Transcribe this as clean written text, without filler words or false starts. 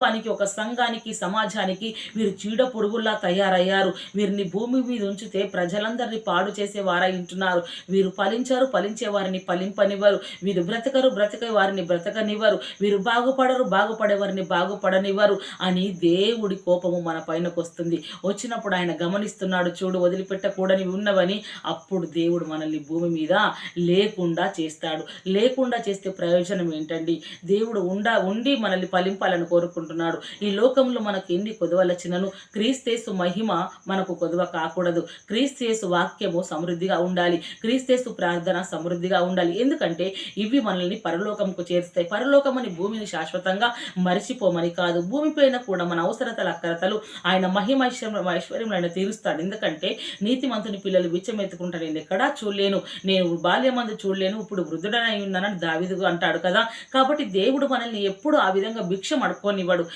పనికి ఒక సంఘానికి సమాజానికి వీరు చీడ పురుగుల్లా తయారయ్యారు. వీరిని భూమి మీద ఉంచితే ప్రజలందరినీ పాడు చేసే వారై ఉంటున్నారు. వీరు ఫలించరు, ఫలించే వారిని ఫలింపనివ్వరు. వీరు బ్రతకరు, బ్రతకే వారిని బ్రతకనివ్వరు. వీరు బాగుపడరు, బాగుపడే వారిని బాగుపడనివ్వరు అని దేవుడి కోపము మన పైనకు వస్తుంది. వచ్చినప్పుడు ఆయన గమనిస్తున్నాడు, చూడు వదిలిపెట్టకూడని ఉన్నవని. అప్పుడు దేవుడు మనల్ని భూమి మీద లేకుండా చేస్తాడు. లేకుండా చేస్తే ప్రయోజనం ఏంటండి? దేవుడు ఉండి మనల్ని ఫలింపాలని కోరుకుంటున్నాడు. ఈ లోకంలో మనకు ఎన్ని కొదవలచ్చినను క్రీస్తేసు మహిమ మనకు కొదవ కాకూడదు. క్రీస్తేసు వాక్యము సమృద్ధిగా ఉండాలి. క్రీస్తేసు ప్రార్థన సమృద్ధిగా ఉండాలి. ఎందుకంటే ఇవి మనల్ని పరలోకంకు చేరుస్తాయి. పరలోకం అని భూమిని శాశ్వతంగా మరిచిపోమని కాదు. భూమిపైన కూడా మన అవసరతల అక్కరతలు ఆయన ఐశ్వర్యం ఆయన తీరుస్తాడు. ఎందుకంటే నీతిమంతుని పిల్లలు బిచ్చమెత్తుకుంటారు. నేను ఎక్కడా చూడలేను, నేను బాల్యమందు చూడలేను, ఇప్పుడు వృద్ధుడనై ఉన్నానని దావీదు అంటాడు కదా. కాబట్టి దేవుడు మనల్ని ఎప్పుడు ఆ విధంగా భిక్షం అడుక్కోనివ్వడు.